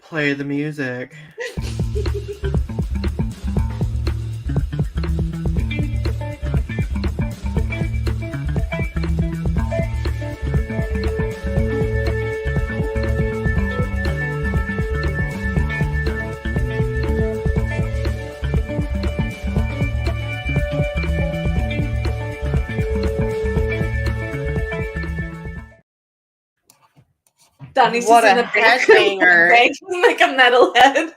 Play the music. Donny's What just in a the background headbanger. banging like a metalhead.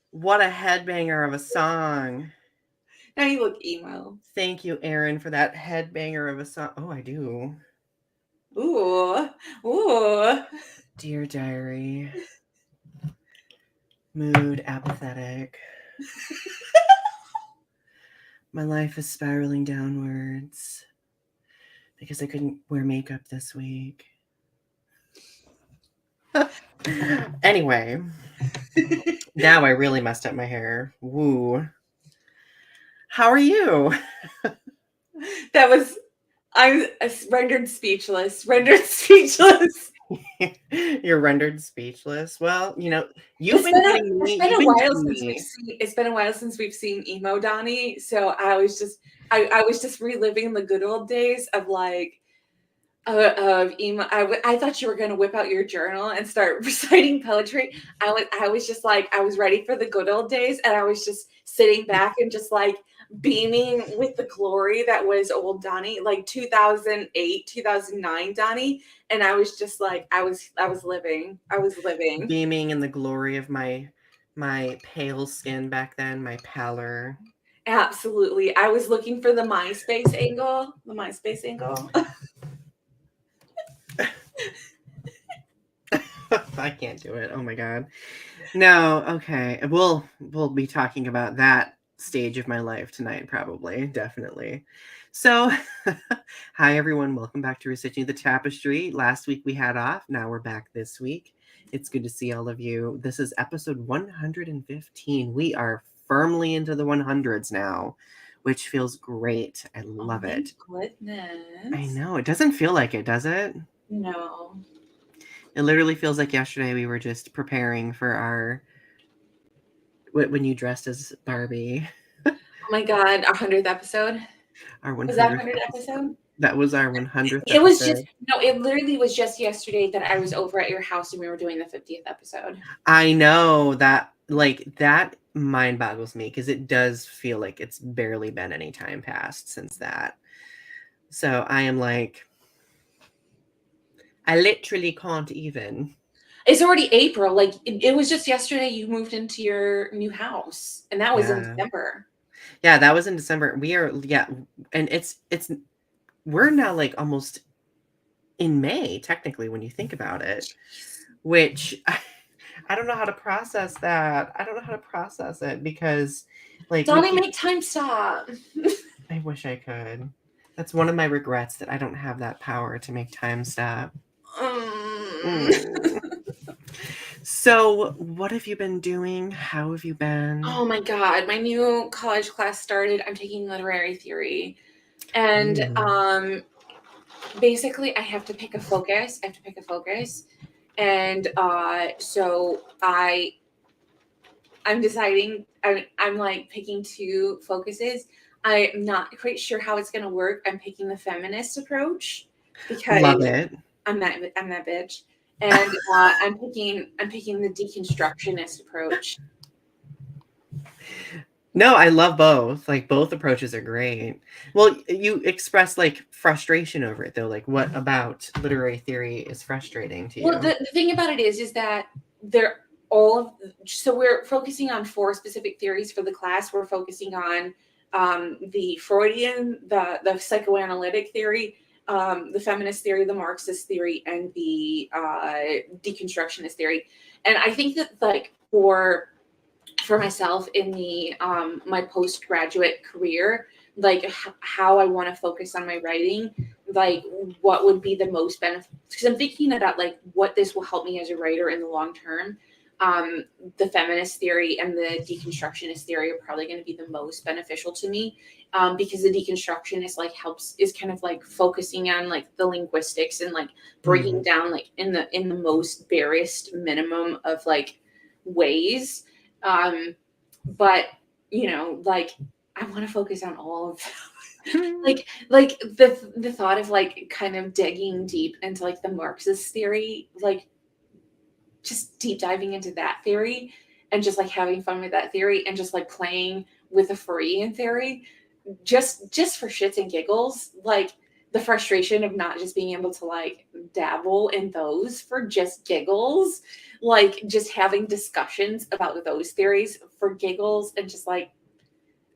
What a headbanger of a song. Now you look emo. Thank you, Aaron, for that headbanger of a song. Oh, I do. Ooh. Ooh. Dear Diary. Mood apathetic. My life is spiraling downwards because I couldn't wear makeup this week. Anyway, now I really messed up my hair. Woo. How are you? That was, I'm rendered speechless. Rendered speechless. You're rendered speechless. Well, you've It's been getting me. been You've a been while getting since me. it's been a while since we've seen emo Donny. So I was just reliving the good old days of like of emo. I thought you were going to whip out your journal and start reciting poetry. I was just like, I was ready for the good old days, and I was just sitting back and just like beaming with the glory that was old Donny, like 2008, 2009 Donny. And I was just like, I was living. Beaming in the glory of my pale skin back then, my pallor. Absolutely. I was looking for the MySpace angle. The MySpace angle. I can't do it. Oh my god. No, okay. We'll be talking about that stage of my life tonight, probably, definitely. So, hi everyone. Welcome back to Restitching the Tapestry. Last week we had off. Now we're back this week. It's good to see all of you. This is episode 115. We are firmly into the 100s now, which feels great. I love it. Goodness. I know. It doesn't feel like it, does it? No. It literally feels like yesterday we were just preparing for our when you dressed as Barbie. Oh my god, our 100th episode. Our 100th Was that 100th episode? That was our 100th It was episode. it literally was just yesterday that I was over at your house and we were doing the 50th episode. I know that, that mind boggles me because it does feel like it's barely been any time passed since that. So I am like, I literally can't even. It's already April. Like it was just yesterday you moved into your new house, and that was in December. Yeah, that was in December. We are, and it's we're now like almost in May technically when you think about it, which I don't know how to process that. I don't know how to process it because, like, Donny, make time stop. I wish I could. That's one of my regrets, that I don't have that power to make time stop. So, what have you been doing? How have you been? Oh my god, my new college class started. I'm taking literary theory, and basically I have to pick a focus. And so I'm deciding. I'm like picking two focuses. I'm not quite sure how it's going to work. I'm picking the feminist approach because Love it. I'm that bitch, and I'm picking the deconstructionist approach. No, I love both. Like, both approaches are great. Well, you express like frustration over it though. Like, what about literary theory is frustrating to you? Well, the thing about it is that they're all so we're focusing on 4 specific theories for the class. We're focusing on the Freudian, the psychoanalytic theory, the feminist theory, the Marxist theory, and the deconstructionist theory. And I think that like for myself in the my postgraduate career, like how I want to focus on my writing, like what would be the most benefit, because I'm thinking about like what this will help me as a writer in the long term. The feminist theory and the deconstructionist theory are probably going to be the most beneficial to me, because the deconstructionist like is kind of like focusing on like the linguistics and like breaking down like in the most barest minimum of like ways. But you know, like I want to focus on all of them. like the thought of like kind of digging deep into like the Marxist theory, like just deep diving into that theory and just like having fun with that theory and just like playing with the Freudian theory just for shits and giggles, like the frustration of not just being able to like dabble in those for just giggles, like just having discussions about those theories for giggles and just like,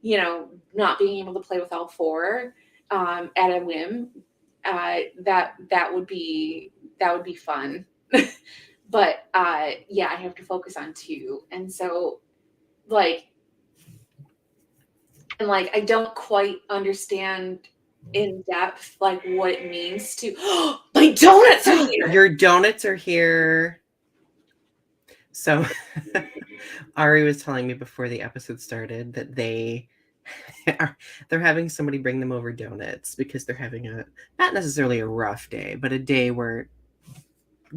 you know, not being able to play with all four at a whim. That would be fun. But yeah, I have to focus on two. And so like I don't quite understand in depth like what it means to my donuts are here. Your donuts are here. So Ari was telling me before the episode started that they're having somebody bring them over donuts because they're having a not necessarily a rough day, but a day where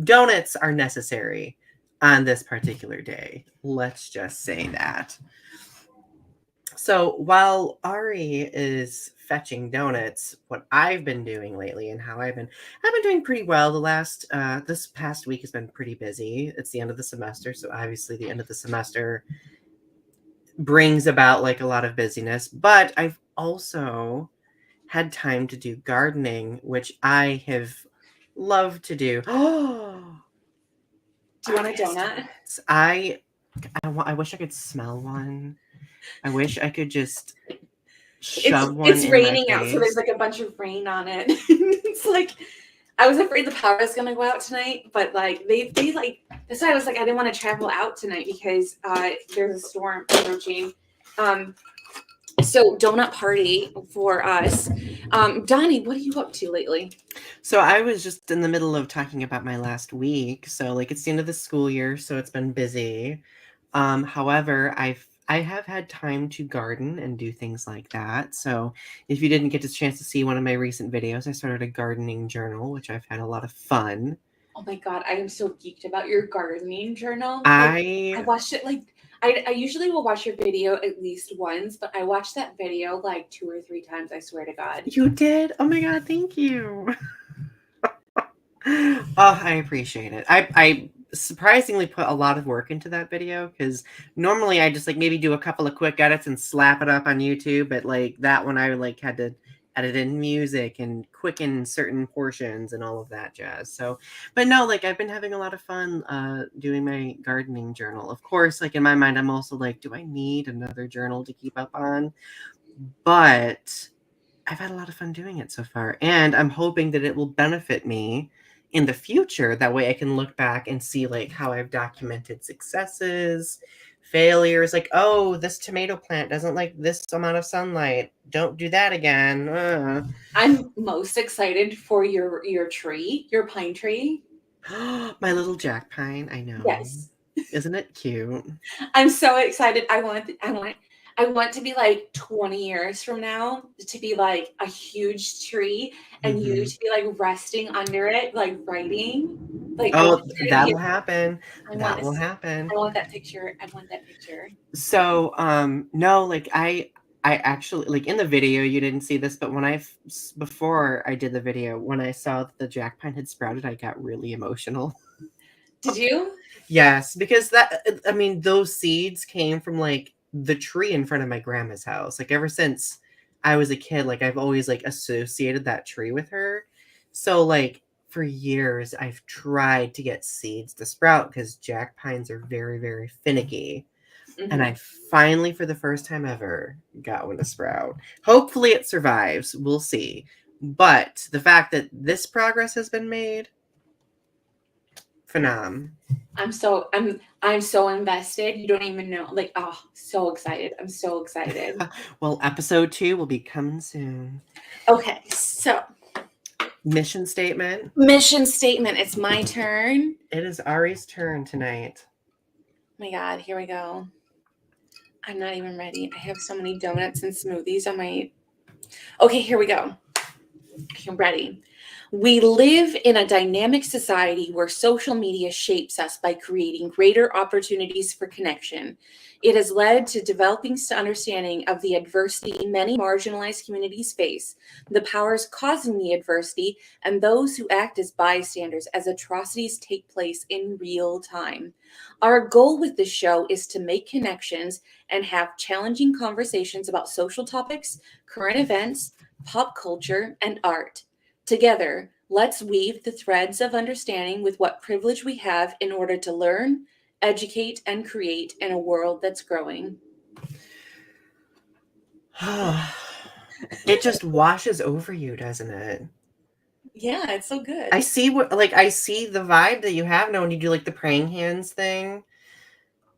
donuts are necessary on this particular day. Let's just say that. So while Ari is fetching donuts, what I've been doing lately and how I've been doing pretty well. The last this past week has been pretty busy. It's the end of the semester, so obviously the end of the semester brings about like a lot of busyness, but I've also had time to do gardening, which I have loved to do. Oh, do you want a donut? I wish I could smell one. I wish I could just shove one. It's raining out, so there's like a bunch of rain on it. It's like I was afraid the power was gonna go out tonight, but like they like that's why I was like I didn't want to travel out tonight because there's a storm approaching. So donut party for us. Donnie, what are you up to lately? So I was just in the middle of talking about my last week. So like it's the end of the school year, so it's been busy. However, I have had time to garden and do things like that. So if you didn't get a chance to see one of my recent videos, I started a gardening journal, which I've had a lot of fun. Oh my God, I am so geeked about your gardening journal. I watched it like I usually will watch your video at least once, but I watched that video like 2 or 3 times, I swear to God. You did? Oh my God, thank you. Oh, I appreciate it. I surprisingly put a lot of work into that video because normally I just like maybe do a couple of quick edits and slap it up on YouTube, but like that one I like had to edit in music and quicken certain portions and all of that jazz. So, but no, like I've been having a lot of fun doing my gardening journal. Of course, like in my mind, I'm also like, do I need another journal to keep up on? But I've had a lot of fun doing it so far, and I'm hoping that it will benefit me in the future. That way I can look back and see like how I've documented successes, failures, like, oh, this tomato plant doesn't like this amount of sunlight. Don't do that again. I'm most excited for your tree, your pine tree. My little jack pine, I know. Yes. Isn't it cute? I'm so excited. I want to be like 20 years from now to be like a huge tree and you to be like resting under it, like writing. Like oh, that'll happen. That will happen. I want that picture. I want that picture. So, no, like I actually like in the video you didn't see this, but before I did the video, when I saw that the jack pine had sprouted, I got really emotional. Did you? Yes, because those seeds came from like the tree in front of my grandma's house. Like ever since I was a kid, like I've always like associated that tree with her. So like for years I've tried to get seeds to sprout because jack pines are very, very finicky. Mm-hmm. And I finally, for the first time ever, got one to sprout. Hopefully it survives. We'll see. But the fact that this progress has been made, phenom. I'm so invested. You don't even know. Like, oh, so excited. I'm so excited. Well, episode 2 will be coming soon. Okay, so mission statement. It's my turn. It is Ari's turn tonight. Oh my God, here we go. I'm not even ready. I have so many donuts and smoothies on my... Okay, here we go. Okay, ready. We live in a dynamic society where social media shapes us by creating greater opportunities for connection. It has led to developing understanding of the adversity many marginalized communities face, the powers causing the adversity, and those who act as bystanders as atrocities take place in real time. Our goal with this show is to make connections and have challenging conversations about social topics, current events, pop culture, and art. Together, let's weave the threads of understanding with what privilege we have in order to learn, educate, and create in a world that's growing. It just washes over you, doesn't it? Yeah, it's so good. I see I see the vibe that you have now when you do like the praying hands thing.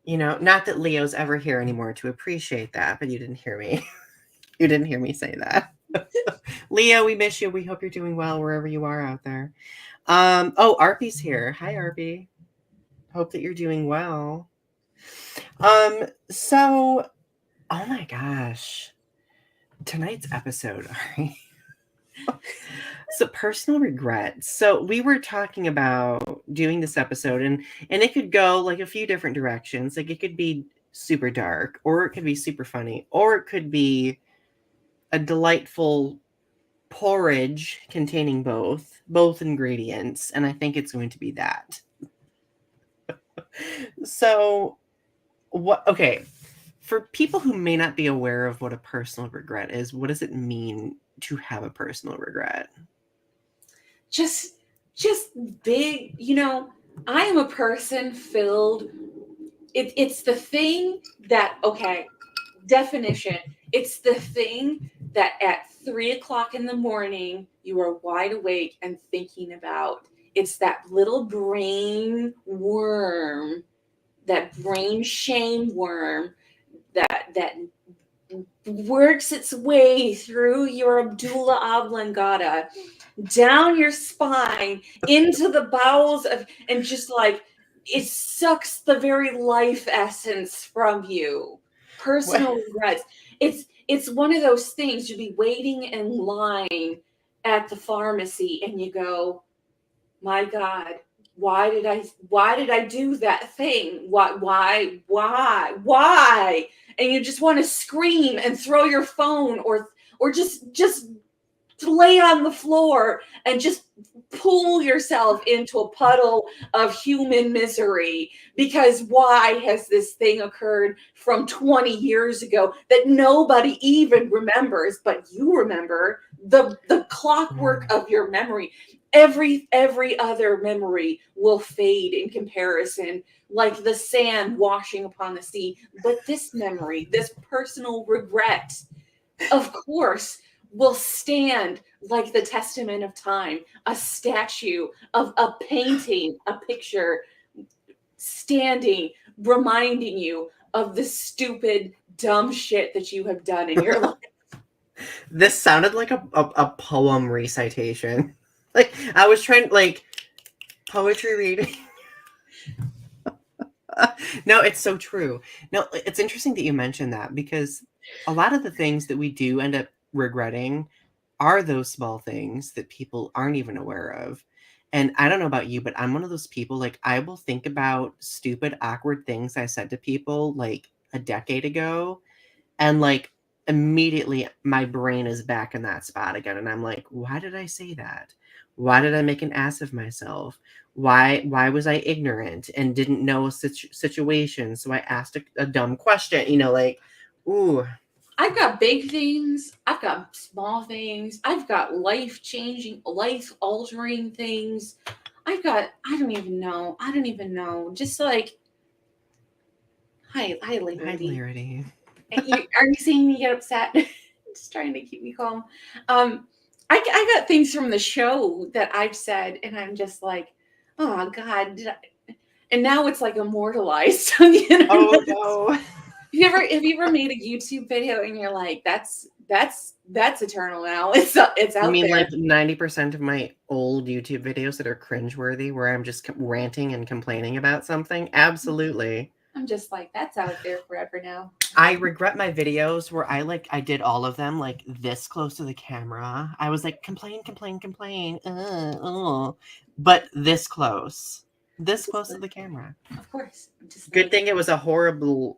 You know, not that Leo's ever here anymore to appreciate that, but you didn't hear me. You didn't hear me say that. Leo, we miss you. We hope you're doing well wherever you are out there. Oh, Arpy's here. Hi, Arpy. Hope that you're doing well. So, oh my gosh. Tonight's episode, Ari. So personal regret. So we were talking about doing this episode and it could go like a few different directions. Like it could be super dark, or it could be super funny, or it could be a delightful porridge containing both ingredients, and I think it's going to be that. So what okay, for people who may not be aware of what a personal regret is, what does it mean to have a personal regret? Just big, I am a person filled. It's the thing that, okay, definition. It's the thing that at 3 o'clock in the morning you are wide awake and thinking about. It's that little brain worm, that brain shame worm that works its way through your medulla oblongata, down your spine, into the bowels of, and just like it sucks the very life essence from you. Personal regrets. It's one of those things. You'd be waiting in line at the pharmacy and you go, my God, why did I do that thing? Why? And you just want to scream and throw your phone, or just lay on the floor and just pull yourself into a puddle of human misery, because why has this thing occurred from 20 years ago that nobody even remembers, but you remember the clockwork of your memory. Every other memory will fade in comparison, like the sand washing upon the sea. But this memory, this personal regret, of course, will stand like the testament of time, a statue of a painting, a picture standing, reminding you of the stupid, dumb shit that you have done in your life. This sounded like a poem recitation. Like I was trying, like, poetry reading. No, it's so true. No, it's interesting that you mentioned that, because a lot of the things that we do end up regretting are those small things that people aren't even aware of. And I don't know about you, but I'm one of those people, like, I will think about stupid, awkward things I said to people like a decade ago, and like immediately my brain is back in that spot again, and I'm like, why did I say that? Why did I make an ass of myself? Why was I ignorant and didn't know a situation, so I asked a dumb question, like, ooh. I've got big things, I've got small things, I've got life-changing, life-altering things. I don't even know. Just like, hi Larity. Hilarity. Are you seeing me get upset? Just trying to keep me calm. I got things from the show that I've said, and I'm just like, oh God, and now it's like immortalized. Oh no. Have you ever made a YouTube video and you're like, that's eternal now. It's out You mean there. like 90% of my old YouTube videos that are cringeworthy, where I'm just ranting and complaining about something? Absolutely. I'm just like, that's out there forever now. I regret my videos where I did all of them like this close to the camera. I was like complain, but this close to the camera. Of course. Just Good like, thing it was a horrible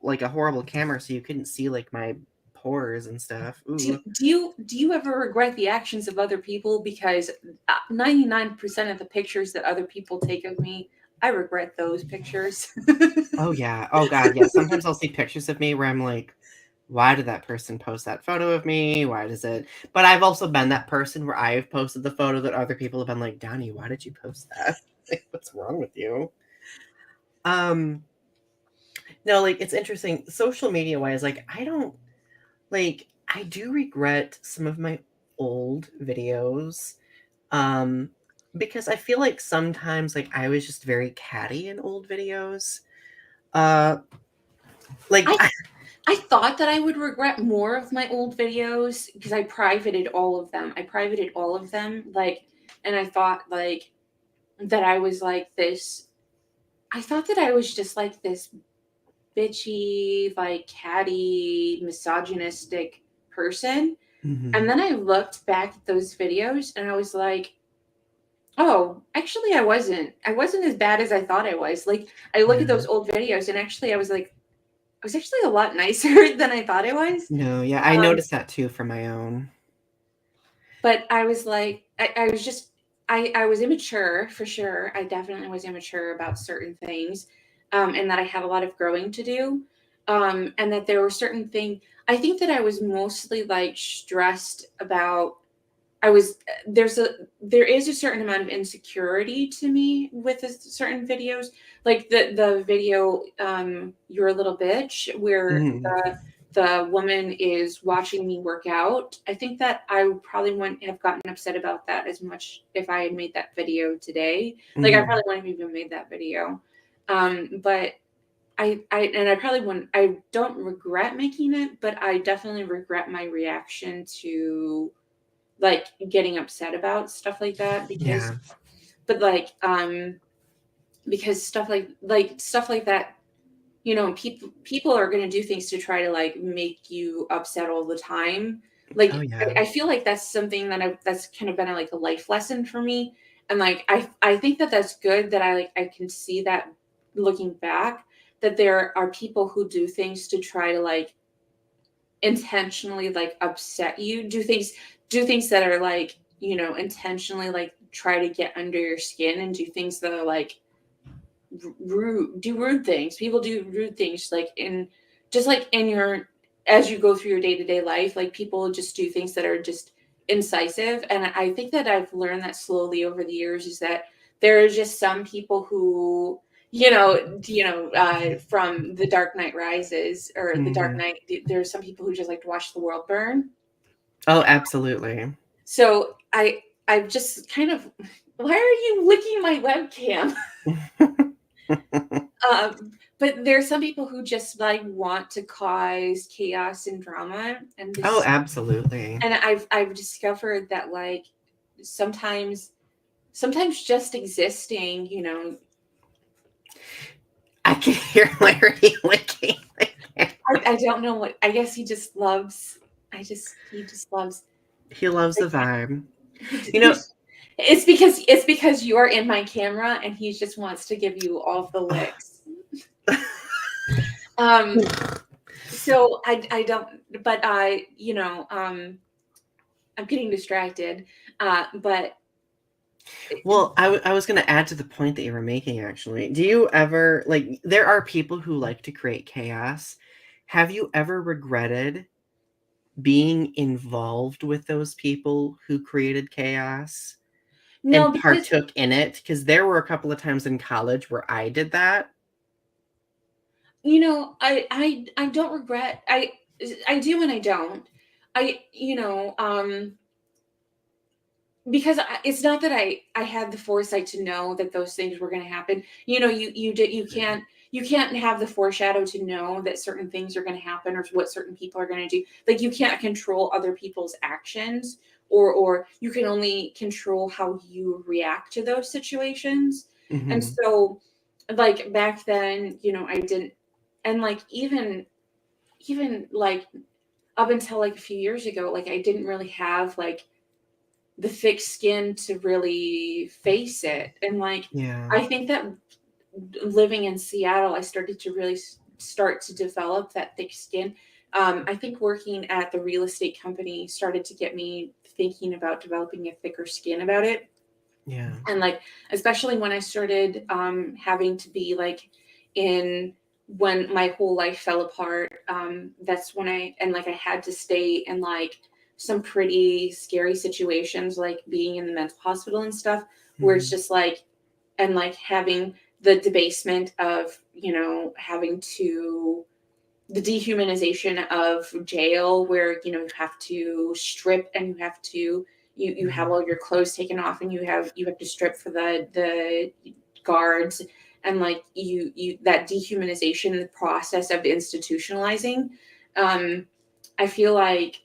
camera, so you couldn't see like my pores and stuff. Ooh. do you ever regret the actions of other people? Because 99% of the pictures that other people take of me, I regret those pictures. Oh yeah. Oh god, yeah. Sometimes I'll see pictures of me where I'm like, why did that person post that photo of me? Why does it? But I've also been that person where I've posted the photo that other people have been like, Donny, why did you post that? Like, what's wrong with you? No, like it's interesting. Social media wise, like I do regret some of my old videos. Um, because I feel like sometimes like I was just very catty in old videos. Uh like I thought that I would regret more of my old videos because I privated all of them. Like, and I thought like that I was like this. I thought that I was just like this bitchy, like catty, misogynistic person. Mhm. And then I looked back at those videos and I was like, oh, actually I wasn't. I wasn't as bad as I thought I was. Like I look at Yeah. those old videos and actually I was like, I was actually a lot nicer than I thought I was. No, yeah, I noticed that too for my own. But I was like, I was just, I was immature for sure. I definitely was immature about certain things, and that I had a lot of growing to do, and that there were certain things. I think that I was mostly like stressed about. I was there is a certain amount of insecurity to me with certain videos, like the video "You're a Little Bitch," where Mhm. the woman is watching me work out. I think that I probably wouldn't have gotten upset about that as much if I had made that video today. Like I Mhm. probably wouldn't have even made that video. But I probably wouldn't. I don't regret making it, but I definitely regret my reaction to like getting upset about stuff like that Yeah. but like because stuff like that, you know, people are going to do things to try to like make you upset all the time. Oh Like yeah. I feel like that's something that's kind of been like a life lesson for me, and like I think that that's good that I can see that looking back, that there are people who do things to try to like intentionally like upset you, do things that are like, you know, intentionally like try to get under your skin and do things that are like rude things. People do rude things like in just like in your as you go through your day-to-day life, like people just do things that are just incisive. And I think that I've learned that slowly over the years is that there are just some people who from The Dark Knight Rises or The Dark Mhm. Knight, there's some people who just like to watch the world burn. Oh, absolutely. So I've just kind of, why are you licking my webcam? But there's some people who just like want to cause chaos and drama, and Oh, this, absolutely. and I've discovered that like sometimes just existing, you know, I can hear Larry licking. I don't know what, I guess he just loves, he just loves, He loves the like, vibe. You he know, just, it's because you're in my camera and he just wants to give you all of the licks. Um, so I don't, but I, you know, I'm getting distracted. But well, I was going to add to the point that you were making, actually. Do you ever, like, there are people who like to create chaos. Have you ever regretted being involved with those people who created chaos no, and because partook in it? Because there were a couple of times in college where I did that. you know, I don't regret. I do and I don't. You know, because it's not that I had the foresight to know that those things were going to happen. You know, you can't have the foreshadow to know that certain things are going to happen or what certain people are going to do. Like you can't control other people's actions, or you can only control how you react to those situations. And Mhm. so like back then, you know, I didn't, and like even like up until like a few years ago, like I didn't really have like the thick skin to really face it. And like Yeah. I think that living in Seattle, I started to really start to develop that thick skin. I think working at the real estate company started to get me thinking about developing a thicker skin about it. Yeah. And like, especially when I started having to be like in when my whole life fell apart, that's when I had to stay in like some pretty scary situations, like being in the mental hospital and stuff, where it's Mhm. just like, and like having the debasement of, you know, having to, the dehumanization of jail, where, you know, you have to strip and you have to, you have Mhm. all your clothes taken off and you have to strip for the guards, and like you that dehumanization, the process of institutionalizing. um I feel like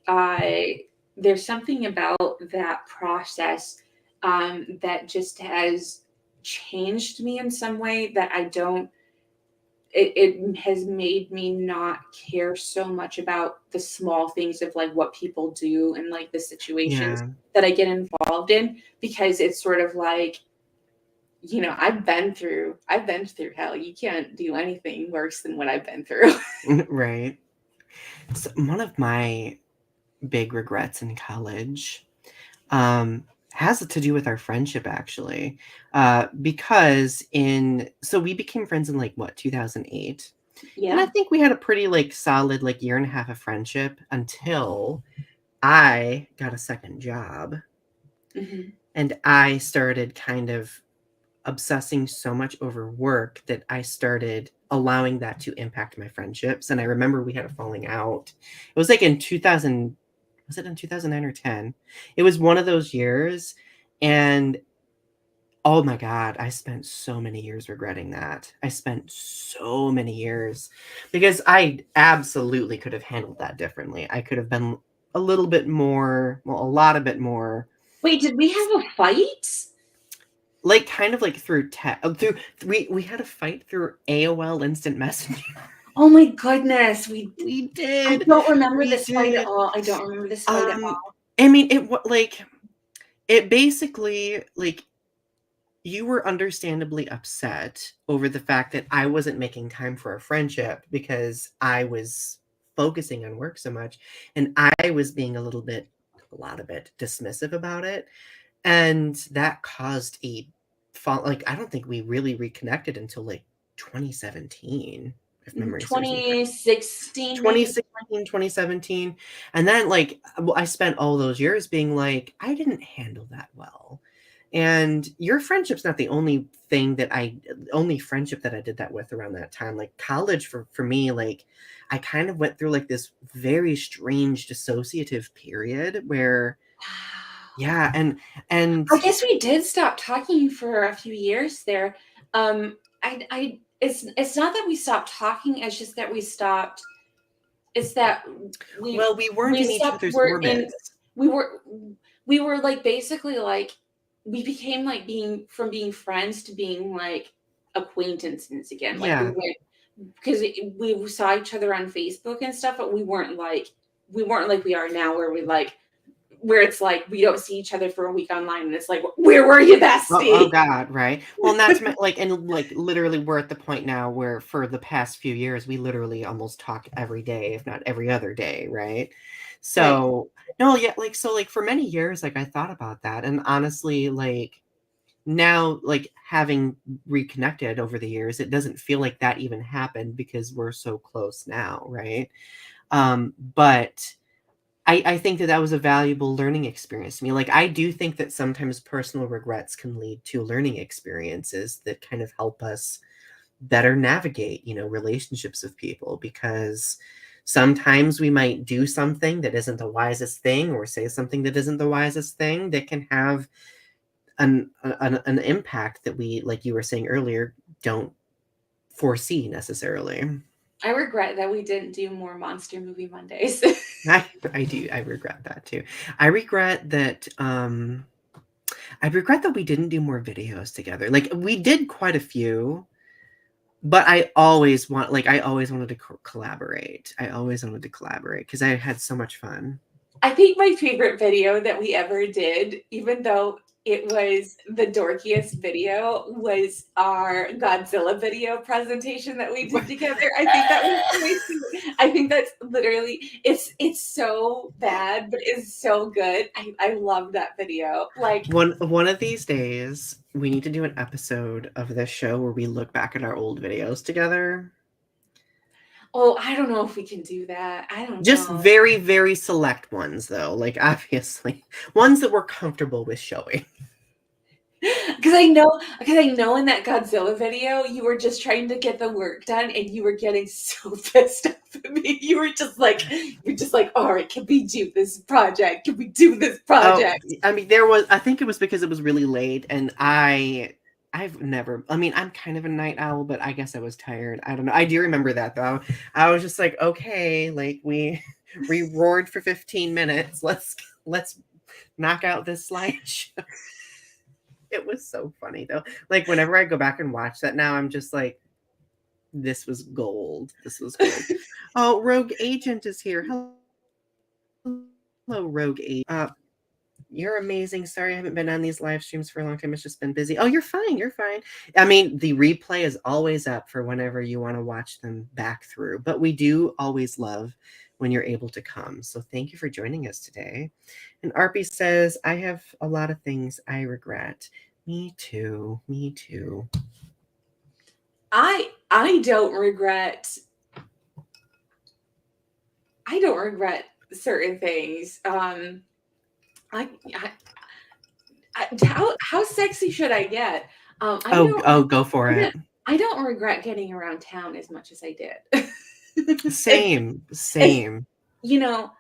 there's something about that process that just has changed me in some way that I don't, it has made me not care so much about the small things of like what people do and like the situations Yeah. that I get involved in, because it's sort of like, you know, I've been through hell. You can't do anything worse than what I've been through. Right. So one of my big regrets in college has to do with our friendship, actually. Because so we became friends in like what, 2008. And I Yeah. think we had a pretty like solid like year and a half of friendship until I got a second job Hmm. and I started kind of obsessing so much over work that I started allowing that to impact my friendships. And I remember we had a falling out. It was like in 2000, was it in 2009 or 10? It was one of those years. And oh my God, I spent so many years regretting that. I spent so many years because I absolutely could have handled that differently. I could have been a little bit more, well, a lot of bit more, Wait, did we have a fight? like kind of like through tech, through we had a fight through AOL Instant Messenger. Oh my goodness, We I did, don't remember we this fight at did. all. I don't remember this fight at Um, all. I mean, like it basically like you were understandably upset over the fact that I wasn't making time for a friendship because I was focusing on work so much, and I was being a lot of it dismissive about it, and that caused a fall. Like I don't think we really reconnected until like 2017, if memory serves me correct. 2016 maybe. 2016, 2017. And then like well, I spent all those years being like, I didn't handle that well. And your friendship's not the only friendship that I did that with around that time. Like college for me, like I kind of went through like this very strange dissociative period where Wow. yeah, and I guess we did stop talking for a few years there. I it's not that we stopped talking, it's just that we stopped, it's that well, we weren't we in each stopped other's we're in orbits. we were we were like basically like we became like being from being friends to being like acquaintances again. Like we Yeah. went because we saw each other on Facebook and stuff, but we weren't like we are now, where we like where it's like we don't see each other for a week online, and it's like, where were you, Oh bestie? God, right. Well, not to like, and like literally, we're at the point now where for the past few years, we literally almost talk every day, if not every other day, right? Right. So no, yeah, like so, like for many years, like I thought about that, and honestly, like now, like having reconnected over the years, it doesn't feel like that even happened because we're so close now, right? But I think that that was a valuable learning experience to me. Like, I do think that sometimes personal regrets can lead to learning experiences that kind of help us better navigate, relationships with people because sometimes we might do something that isn't the wisest thing or say something that isn't the wisest thing that can have an impact that we, like you were saying earlier, don't foresee necessarily. I regret that we didn't do more monster movie Mondays. I do. I regret that too. I regret that I regret that we didn't do more videos together. Like we did quite a few, but I always wanted to collaborate. I always wanted to collaborate because I had so much fun. I think my favorite video that we ever did, even though it was the dorkiest video, was our Godzilla video presentation that we did together. I think that was I think that's literally it's so bad, but it's so good. I love that video. Like one of these days, we need to do an episode of this show where we look back at our old videos together. oh, I don't know if we can do that. I don't Just know. very, very select ones, though. Like, obviously, ones that we're comfortable with showing. Because I know in that Godzilla video, you were just trying to get the work done and you were getting so pissed off at me. You're just like, all right, can we do this project? Can we do this project? I mean, I think it was because it was really late, and I've never, I mean, I'm kind of a night owl, but I guess I was tired. I don't know. I do remember that, though. I was just like, okay, like, we roared for 15 minutes. Let's knock out this slideshow. It was so funny, though. Like, whenever I go back and watch that now, I'm just like, this was gold. This was gold. Oh, Rogue Agent is here. Hello, Rogue Agent. You're amazing. Sorry I haven't been on these live streams for a long time. It's just been busy. Oh, you're fine. You're fine. I mean, the replay is always up for whenever you want to watch them back through. But we do always love when you're able to come. So thank you for joining us today. And Arpy says, I have a lot of things I regret. Me too. Me too. I don't regret certain things. How sexy should I get? Go for it. I don't regret getting around town as much as I did. Same. You know,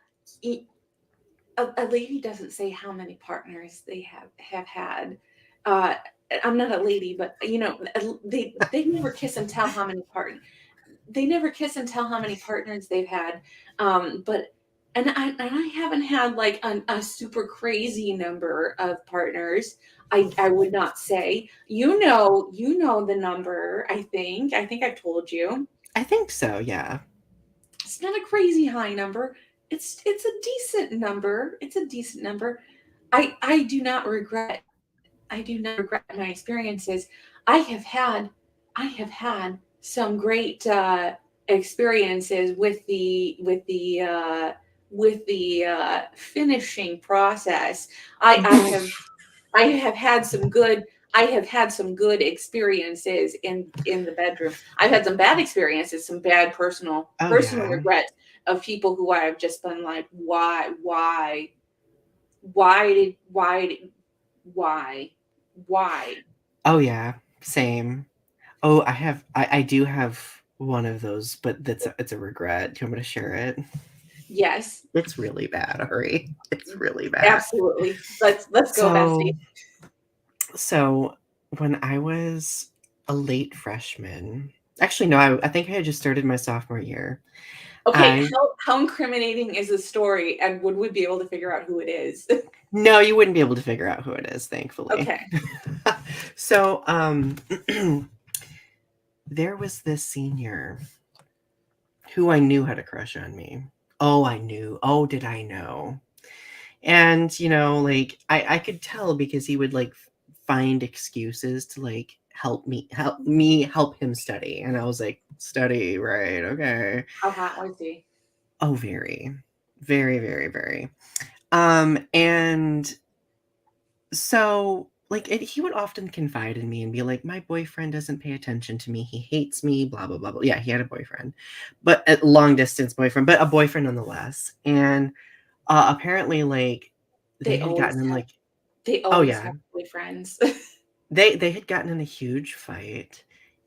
a lady doesn't say how many partners they have had. I'm not a lady, but they never kiss and tell how many partners. They never kiss and tell how many partners they've had. But I haven't had like a super crazy number of partners. I would not say. You know the number. I think I've told you. I think so. Yeah. It's not a crazy high number. It's a decent number. It's a decent number. I do not regret. I do not regret my experiences. I have had some great experiences with the finishing process. I have had some good experiences in the bedroom. I've had some bad experiences, some bad personal regrets of people who I've just been like, why? Oh yeah, same. Oh, I do have one of those, but it's a regret. Do you want me to share it? Yes. It's really bad, Ari. It's really bad. Absolutely. Let's go, Bessie. So when I was a late freshman, actually no, I think I had just started my sophomore year. Okay, how incriminating is the story, and would we be able to figure out who it is? No, you wouldn't be able to figure out who it is, thankfully. Okay. So there was this senior who I knew had a crush on me. Oh, I knew. Oh, did I know? And, like, I could tell because he would, like, find excuses to, like, help him study. And I was like, study, right? Okay. How hot was he? Oh, very, very, very, very. And so, like, he would often confide in me and be like, my boyfriend doesn't pay attention to me. He hates me, blah, blah, blah, blah. Yeah, he had a boyfriend, but a long distance boyfriend, but a boyfriend nonetheless. And apparently, like, they had gotten in, like, they always have boyfriends. They had gotten in a huge fight,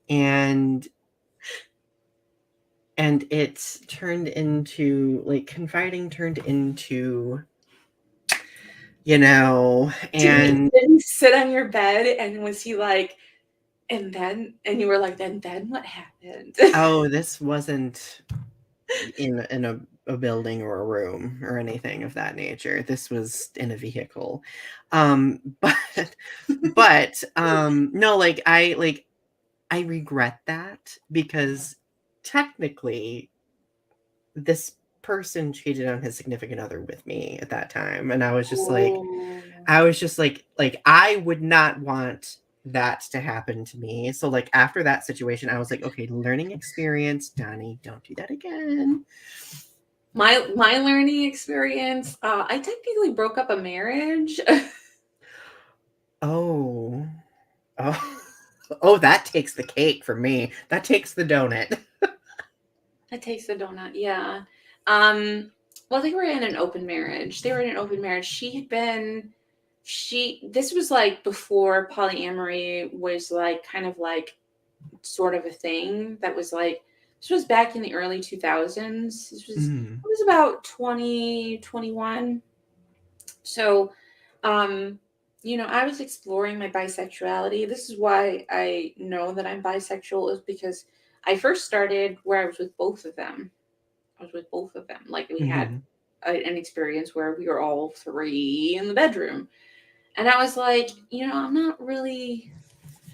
and it turned into, like, confiding turned into, and did he sit on your bed, and was he like, and you were like, then what happened? Oh, this wasn't in a building or a room or anything of that nature. This was in a vehicle. But no, like, I regret that because technically this person cheated on his significant other with me at that time, and Oh. I was just like I would not want that to happen to me. So like after that situation, I was like, okay, learning experience, Donny, don't do that again. My learning experience, I technically broke up a marriage. Oh. Oh. Oh, that takes the cake for me. That takes the donut. That takes the donut, yeah. Well, they were in an open marriage. They were in an open marriage. This was like before polyamory was like kind of like sort of a thing that was like, this was back in the early 2000s. Mm. It was about 2021. So, um, I was exploring my bisexuality. This is why I know that I'm bisexual, is because I first started where I was with both of them. I was with both of them. Like we had Mhm. an experience where we were all three in the bedroom. And I was like, I'm not really.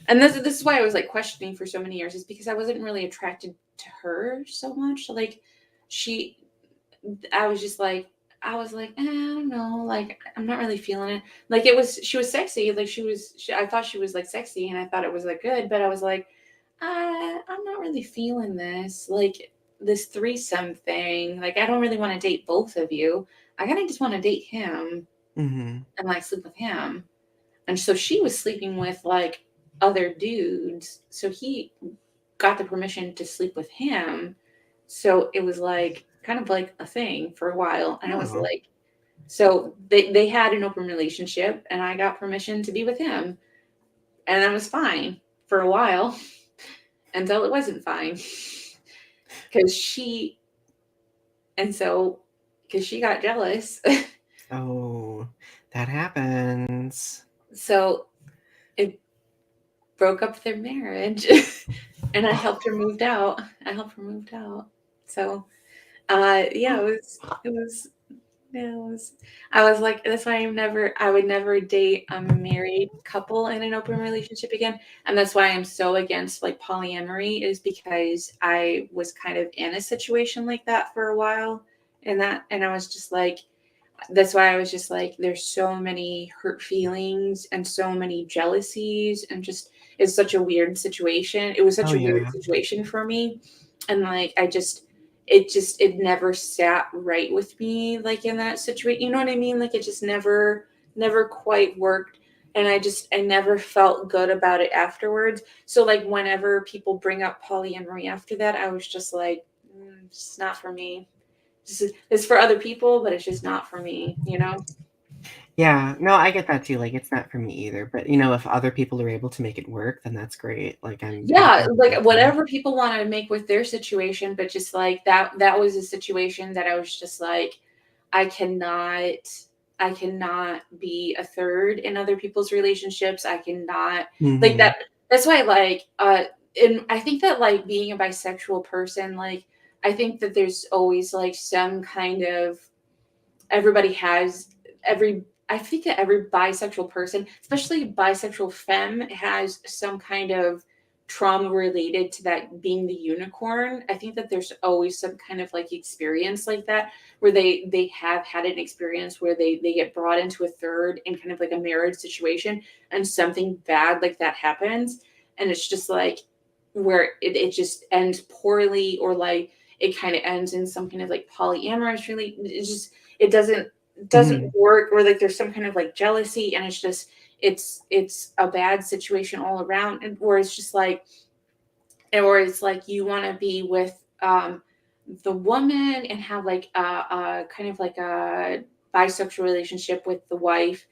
And this is why I was like questioning for so many years, is because I wasn't really attracted to her so much. Like she, I was just like, I don't know, like I'm not really feeling it. Like she was sexy, like I thought she was like sexy, and I thought it was like good, but I was like, I'm not really feeling this, like this threesome thing. Like I don't really want to date both of you. I kind of just want to date him Mhm. and like sleep with him. And so she was sleeping with like other dudes, so he got the permission to sleep with him. So it was like kind of like a thing for a while. And I was Oh. like, so they had an open relationship and I got permission to be with him. And that was fine for a while until it wasn't fine. Cause she and so because she got jealous. Oh, that happens. So it broke up their marriage. And I helped her moved out. I helped her moved out. So yeah, it was yeah, it was. I was like, that's why I would never date a married couple in an open relationship again. And that's why I'm so against like polyamory, is because I was kind of in a situation like that for a while. And I was just like, that's why I was just like, there's so many hurt feelings and so many jealousies, and just, it's such a weird situation. It was Oh such a weird yeah. situation for me. And like, it never sat right with me, like in that situation. You know what I mean? Like it just never quite worked. And I never felt good about it afterwards. So like whenever people bring up polyamory after that, I was just like, it's not for me. It's for other people, but it's just not for me, you know? Yeah, no, I get that too. Like, it's not for me either. But if other people are able to make it work, then that's great. Like, I'm Yeah, happy like with that. whatever people want to make with their situation, but just like that was a situation that I was just like, I cannot I cannot be a third in other people's relationships. I cannot like Hmm. that. That's why like and I think that like being a bisexual person, like I think that there's always like some kind of, everybody has every I think that every bisexual person, especially bisexual femme, has some kind of trauma related to that being the unicorn. I think that there's always some kind of like experience like that, where they have had an experience where they get brought into a third in kind of like a marriage situation, and something bad like that happens, and it's just like where it just ends poorly, or like it kind of ends in some kind of like polyamorous, really it doesn't Hmm. work, or like there's some kind of like jealousy, and it's just it's a bad situation all around. And or it's just like, or it's like you want to be with the woman and have like a kind of like a bisexual relationship with the wife,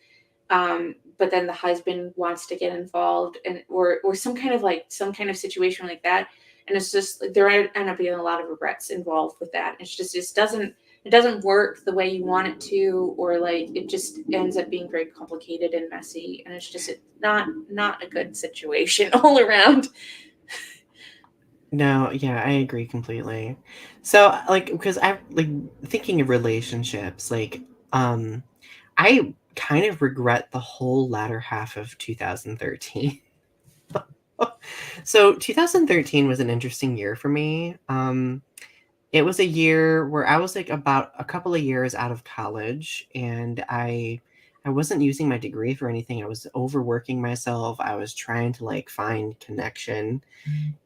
but then the husband wants to get involved, and or some kind of situation like that. And it's just there end up being a lot of regrets involved with that. It's just it doesn't work the way you want it to, or like it just ends up being very complicated and messy, and it's not a good situation all around. No, yeah, I agree completely. So, like, because I like thinking of relationships, um, I kind of regret the whole latter half of 2013. So 2013 was an interesting year for me. It was a year where I was like about a couple of years out of college, and I wasn't using my degree for anything. I was overworking myself. I was trying to like find connection,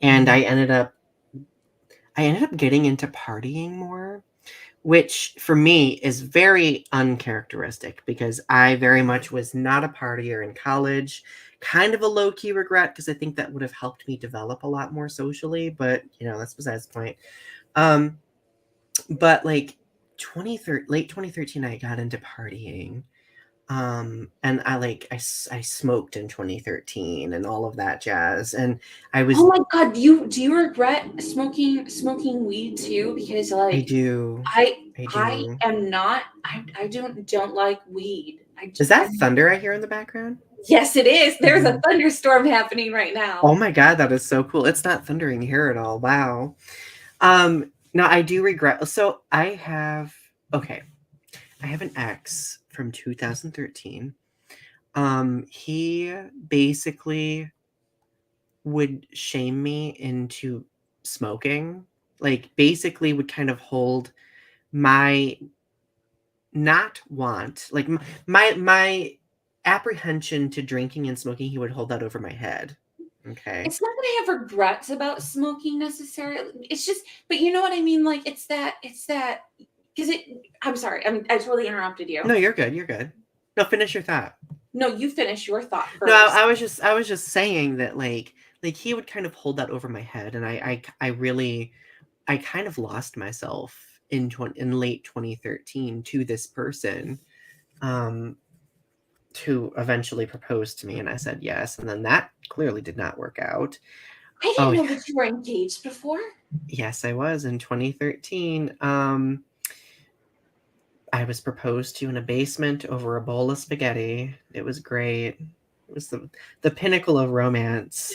and I ended up getting into partying more, which for me is very uncharacteristic because I very much was not a partier in college. Kind of a low key regret because I think that would have helped me develop a lot more socially, but that's besides the point. Um, but like late 2013, I got into partying. And I smoked in 2013 and all of that jazz. And I Oh was, my God, do you regret smoking weed too? Because I like do, I I I do. am not I don't like weed. Is that thunder I hear in the background? Yes, it is. There's a Mhm. thunderstorm happening right Oh now. my God, that is so cool. It's not thundering here at all. Wow. Now I do regret. So okay, I have an ex from 2013. He basically would shame me into smoking, like basically would kind of hold my not want, like my apprehension to drinking and smoking, he would hold that over my head. Okay. It's not that I have regrets about smoking necessarily. It's just, but you know what I mean? Like it's that because I'm sorry, I totally interrupted you. No, you're good. You're good. No, finish your thought. No, you finish your thought No, first. I was just saying that like he would kind of hold that over my head, and I really I kind of lost myself in late 2013 to this person, um, who eventually proposed to me, and I said yes, and then that clearly did not work out. I Oh didn't know that you were engaged before. yes, I was in 2013. I was proposed to in a basement over a bowl of spaghetti. It was great. It was the pinnacle of romance.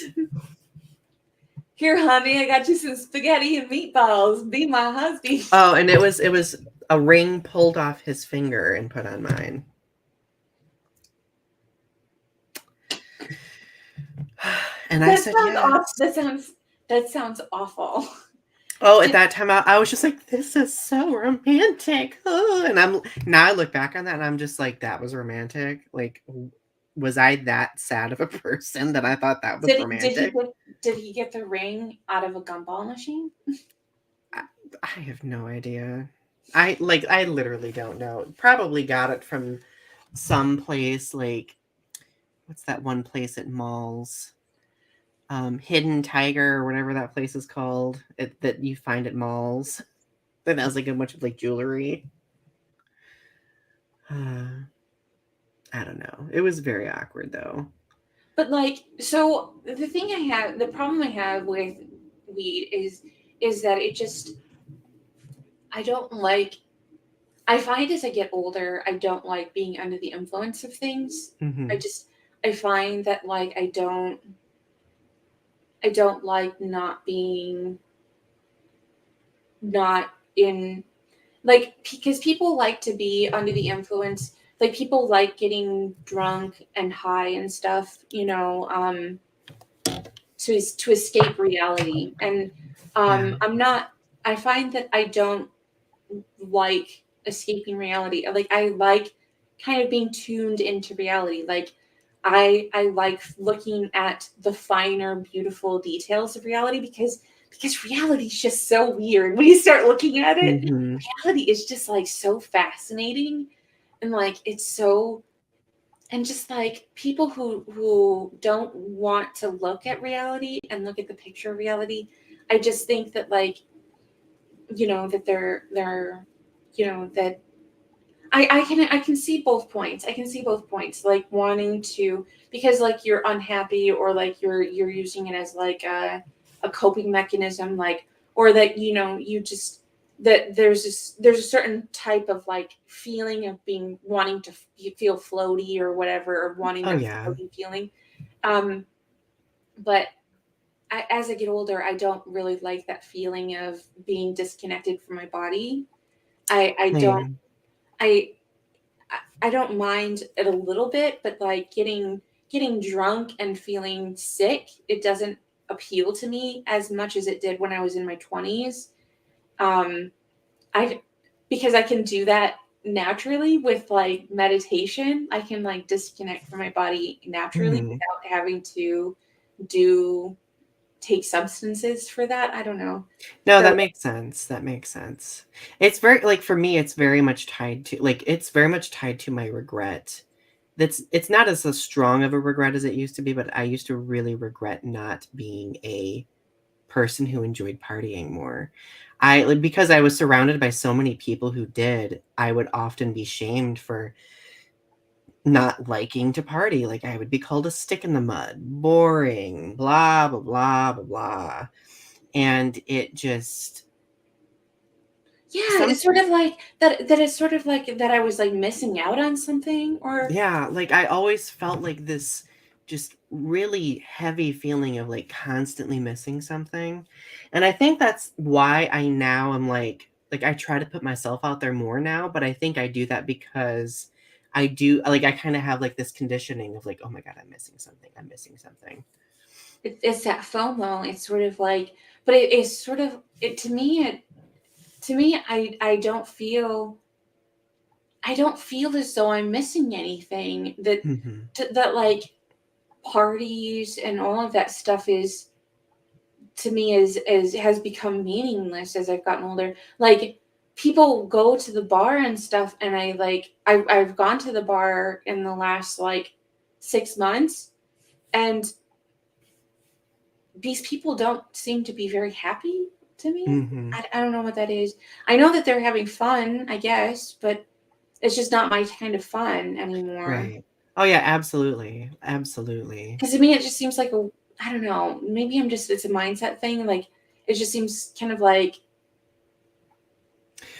Here, honey, I got you some spaghetti and meatballs. Be my husband. Oh, and it was a ring pulled off his finger and put on mine. And I That said sounds yes. off. That sounds awful. Oh, at Did, that time I was just like, this is so romantic. Oh, and now I look back on that and I'm just like, that was romantic. Like, was I that sad of a person that I thought that was did he romantic? get the ring out of a gumball machine? I have no idea. I literally don't know. Probably got it from some place like what's that one place at malls? Hidden Tiger or whatever that place is called that you find at malls. That has like a bunch of like jewelry. I don't know. It was very awkward though. But like, so the problem I have with weed is that it just I don't like. I find as I get older, I don't like being under the influence of things. I Hmm. just I find that like I don't like not being not in like because people like to be under the influence, like people like getting drunk and high and stuff, to escape reality. And Yeah. I'm not. I find that I don't like escaping reality. I like kind of being tuned into reality. Like I like looking at the finer, beautiful details of reality because reality is just so weird when you start looking at it. Hmm. Reality is just like so fascinating, and like it's so, and just like people who don't want to look at reality and look at the picture of reality, I just think that like that they're that I can see both points. I can see both points, like wanting to, because like you're unhappy, or like you're using it as like a coping mechanism, like, or that you just, that there's a certain type of like feeling of being, wanting to feel floaty or whatever, or wanting Oh that yeah. floaty feeling. um but as I get older, I don't really like that feeling of being disconnected from my body. I don't Same. I I don't mind it a little bit, but like getting getting drunk and feeling sick, it doesn't appeal to me as much as it did when I was in my 20s. I because I can do that naturally with like meditation. I can like disconnect from my body naturally Mhm. without having to do take substances for that. I don't know. No, So that makes sense. That makes sense. It's very like for me, it's very much tied to like it's very much tied to my regret. It's not as strong of a regret as it used to be, but I used to really regret not being a person who enjoyed partying more. I like because I was surrounded by so many people who did, I would often be shamed for not liking to party. Like I would be called a stick in the mud, boring, blah blah blah blah blah. And it just yeah, some it's sort of like that. That is sort of like that. I was like missing out on something, or yeah, like I always felt like this just really heavy feeling of like constantly missing something. And I think that's why I now am like I try to put myself out there more now, but I think I do that because I do like I kind of have like this conditioning of like, oh my God, I'm missing something. I'm missing something. it's that FOMO. It's sort of like, but it is sort of it to me. I don't feel as though I'm missing anything. Hmm. That like parties and all of that stuff is to me is has become meaningless as I've gotten older. Like people go to the bar and stuff, and I've gone to the bar in the last like 6 months, and these people don't seem to be very happy to me. Hmm. I don't know what that is. I know that they're having fun, I guess, but it's just not my kind of fun anymore. Right. Oh yeah, absolutely. Absolutely. Because to me, it just seems like I don't know, maybe it's a mindset thing. Like, it just seems kind of like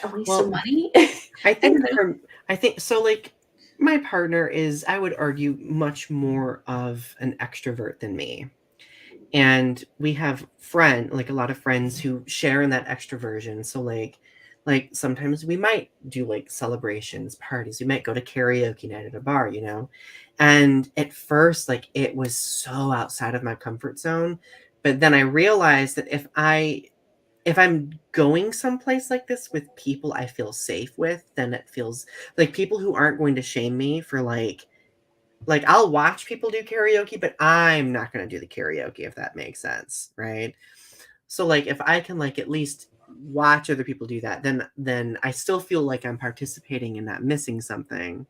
a waste of Well, money. I I think don't know. for I think so like my partner is I would argue much more of an extrovert than me. And we have like a lot of friends who share in that extroversion. So like sometimes we might do like celebrations, parties. We might go to karaoke night at a bar, you know. And at first like it was so outside of my comfort zone, but then I realized that if I'm going someplace like this with people I feel safe with, then it feels like people who aren't going to shame me for like I'll watch people do karaoke, but I'm not going to do the karaoke if that makes sense, right? So like if I can like at least watch other people do that, then I still feel like I'm participating and not missing something,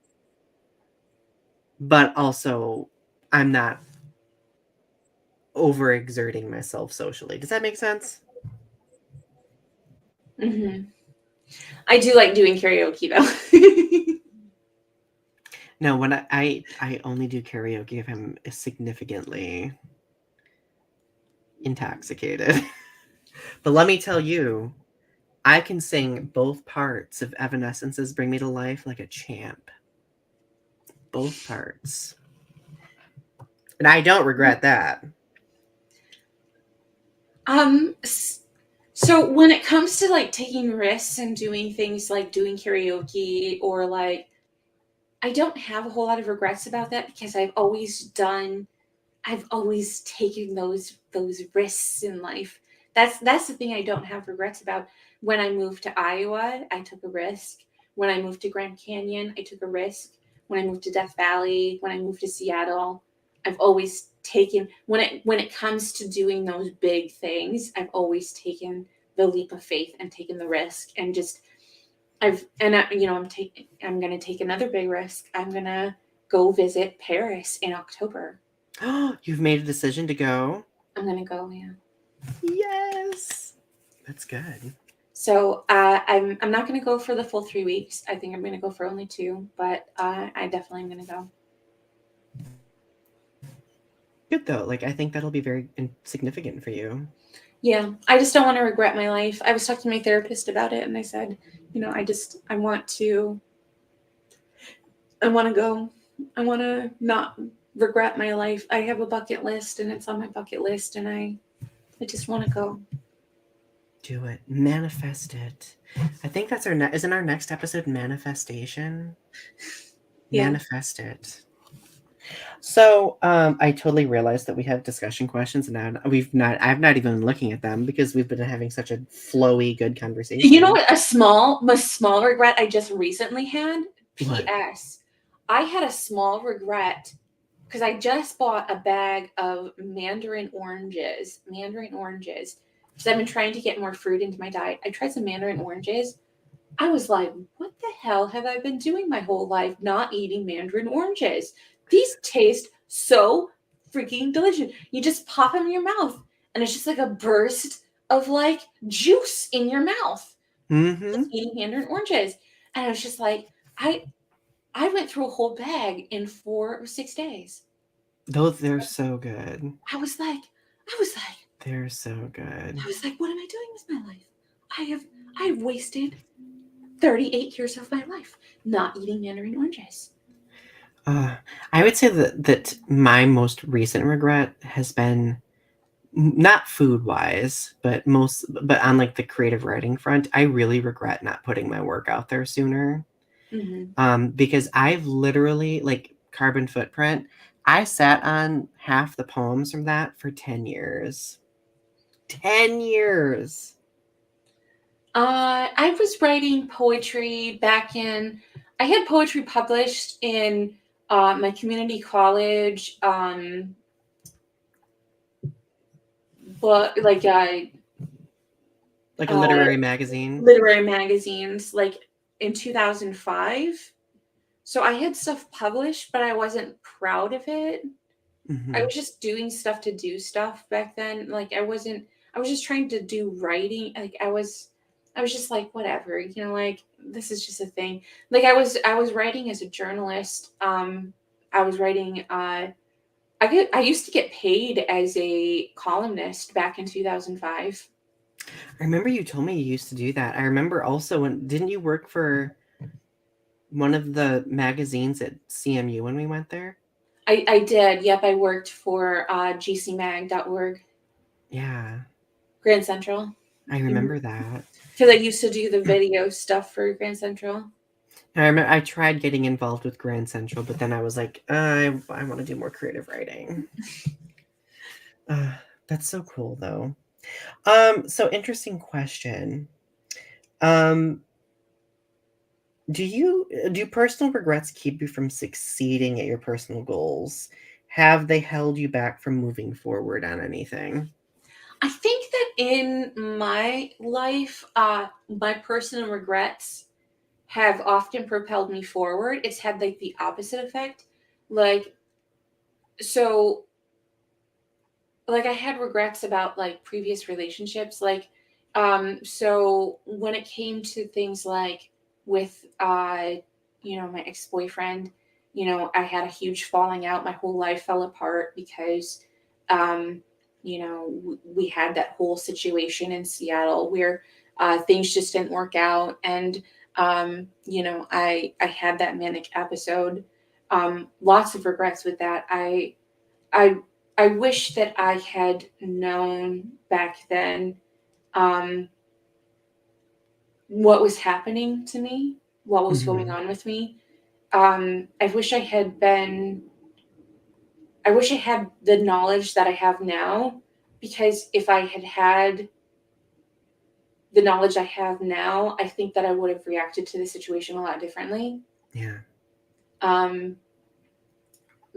but also I'm not overexerting myself socially. Does that make sense? Hmm. I do like doing karaoke though. No, when I only do karaoke if I'm significantly intoxicated. But let me tell you, I can sing both parts of Evanescence's Bring Me to Life like a champ. Both parts. And I don't regret that. um, so when it comes to like taking risks and doing things like doing karaoke or like, I don't have a whole lot of regrets about that because I've always taken those risks in life. That's the thing I don't have regrets about. When I moved to Iowa, I took a risk. When I moved to Grand Canyon, I took a risk. When I moved to Death Valley, when I moved to Seattle, I've always taken when it comes to doing those big things, I've always taken the leap of faith and taken the risk and just I'm going to take another big risk. I'm going to go visit Paris in October. Oh, you've made a decision to go? I'm gonna go, yeah. Yes. That's good. So I'm not gonna go for the full 3 weeks. I think I'm gonna go for only 2, but I definitely am gonna go. Good though. Like I think that'll be very significant for you. Yeah, I just don't want to regret my life. I was talking to my therapist about it, and I said, I want to go. I want to not regret my life. I have a bucket list, and it's on my bucket list, and I just want to go. Do it. Manifest it. I think that's isn't our next episode manifestation? Yeah. Manifest it. So, I totally realized that we have discussion questions, and now I've not even been looking at them because we've been having such a flowy, good You know conversation. what? A small regret I just recently had. What? P.S. I had a small regret because I just bought a bag of mandarin oranges. Mandarin oranges. Because I've been trying to get more fruit into my diet. I tried some mandarin oranges. I was like, what the hell have I been doing my whole life not eating mandarin oranges? These taste so freaking delicious. You just pop them in your mouth, and it's just like a burst of like juice in your mouth. Mm-hmm. Just eating mandarin oranges. And I was just like, I went through a whole bag in 4 or 6 days. Those they're so good. I was like, I was like, They're so good. I was like, what am I doing with my life? I have wasted 38 years of my life not eating mandarin oranges. Uh, I would say that my most recent regret has been not food wise, but on like the creative writing front. I really regret not putting my work out there sooner. Mm-hmm. Because I've literally like carbon footprint. I sat on half the poems from that for 10 years. 10 years. I was writing poetry back in. I had poetry published in my community college, but Like a uh, literary magazine. literary magazines, like in 2005. So I had stuff published, but I wasn't proud of it. I Hmm. was just doing stuff to do stuff back then. Like I wasn't. I was just trying to do writing. Like I was just like whatever, like this is just a thing. Like I was writing as a journalist. I was writing. I used to get paid as a columnist back in 2005. I remember you told me you used to do that. I remember also when didn't you work for one of the magazines at CMU when we went there? I did. Yep, I worked for gcmag.org, Yeah, Grand Central. I remember that. Because I used to do the video stuff for Grand Central. I remember I tried getting involved with Grand Central, but then I was like, I want to do more creative writing. Uh, that's so cool though. So interesting question. Um, do personal regrets keep you from succeeding at your personal goals? Have they held you back from moving forward on anything? I think that in my life, my personal regrets have often propelled me forward. It's had like the opposite effect. Like, so, like I had regrets about like previous relationships. Like, so when it came to things like with, my ex boyfriend, I had a huge falling out. My whole life fell apart because, um, we had that whole situation in Seattle where things just didn't work out. And, I had that manic episode. Lots of regrets with that. I I wish that I had known back then um, what was happening to me, what was going Mhm. on with me. I wish I had been. I wish I had the knowledge that I have now, because if I had had the knowledge I have now, I think that I would have reacted to the situation a lot differently. Yeah. Um,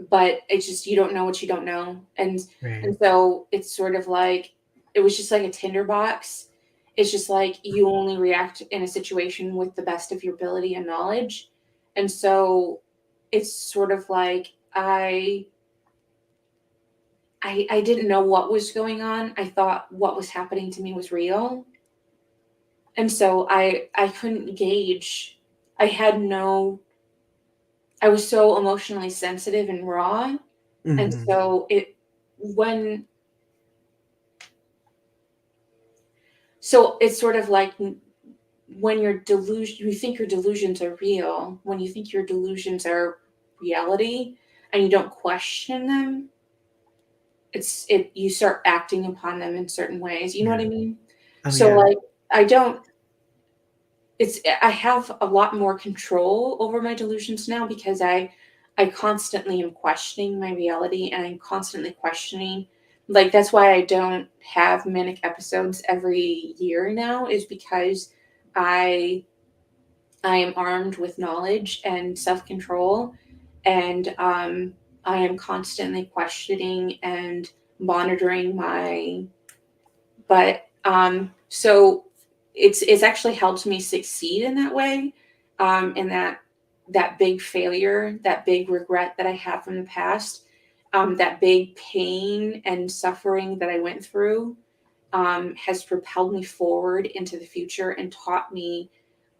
but it's just you don't know what you don't know, and Right. so it's sort of like it was just like a tinderbox. It's just like you only react in a situation with the best of your ability and knowledge, and so it's sort of like I didn't know what was going on. I thought what was happening to me was real, and so I couldn't gauge. I had no. I was so emotionally sensitive and raw, and Mhm. so it when so it's sort of like when you think your delusions are real, when you think your delusions are reality and you don't question them, you start acting upon them in certain ways. You know what Yeah. I mean? Oh So yeah. like I don't I have a lot more control over my delusions now because I constantly am questioning my reality, and I'm constantly questioning. Like, that's why I don't have manic episodes every year now, is because I I am armed with knowledge and self control, and I am constantly questioning and monitoring my. But so it's actually helped me succeed in that way, and that big failure, that big regret that I have from the past, that big pain and suffering that I went through, has propelled me forward into the future and taught me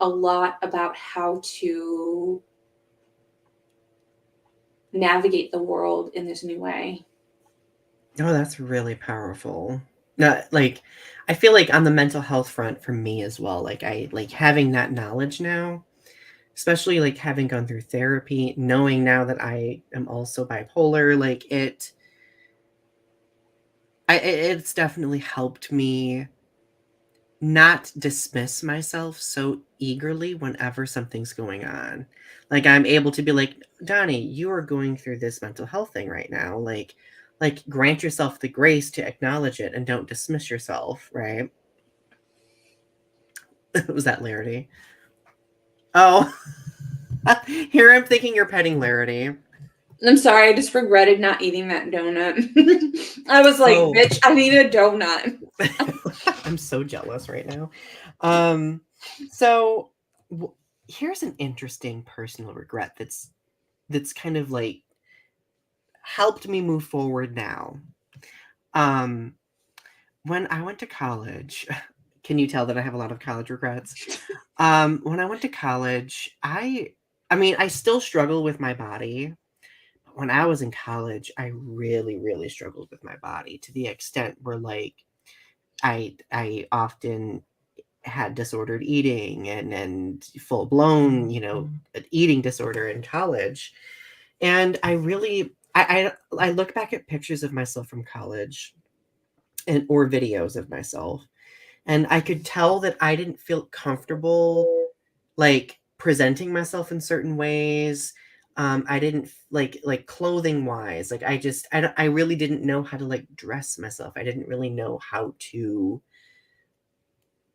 a lot about how to navigate the world in this new way. Oh, that's really powerful. No, like I feel like on the mental health front for me as well, like I like having that knowledge now, especially like having gone through therapy, knowing now that I am also bipolar, like it's definitely helped me not dismiss myself so eagerly whenever something's going on. Like I'm able to be like, Donnie, you are going through this mental health thing right now. Like grant yourself the grace to acknowledge it and don't dismiss yourself, right? Was that Larity? Oh, here I'm thinking you're petting Larity. I'm sorry, I just regretted not eating that donut. I was like, Oh, bitch, I need a donut. I'm so jealous right now. So here's an interesting personal regret that's kind of like helped me move forward now. Um, when I went to college, can you tell that I have a lot of college regrets? When I went to college, I mean, I still struggle with my body. But when I was in college, I really, really struggled with my body to the extent where like I often had disordered eating and full blown, eating disorder in college. And I really I look back at pictures of myself from college and or videos of myself, and I could tell that I didn't feel comfortable like presenting myself in certain ways. I didn't like clothing wise. Like I really didn't know how to like dress myself. I didn't really know how to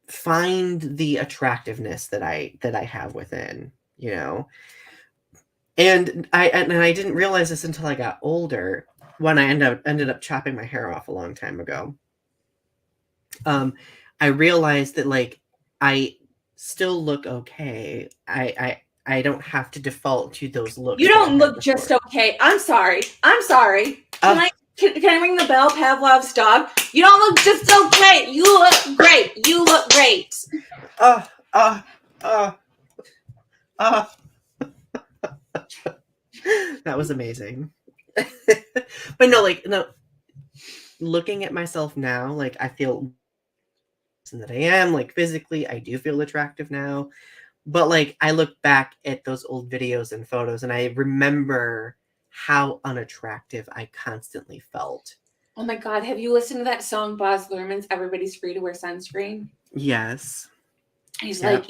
find the attractiveness that I have within, you know. And I didn't realize this until I got older when I ended up chopping my hair off a long time ago. um I realized that like I still look okay. I don't have to default to those You looks that I don't had look just before. okay. I'm sorry. I'm sorry. Can uh I can I ring the bell, Pavlov's dog? You don't look just okay. You look great. You look great. uh uh uh uh that was amazing. But no, like no, looking at myself now, like I feel that I am like physically I do feel attractive now. But like I look back at those old videos and photos and I remember how unattractive I constantly felt. Oh my God, have you listened to that song, Baz Luhrmann's Everybody's Free to Wear Sunscreen? Yes. He's Yep. like,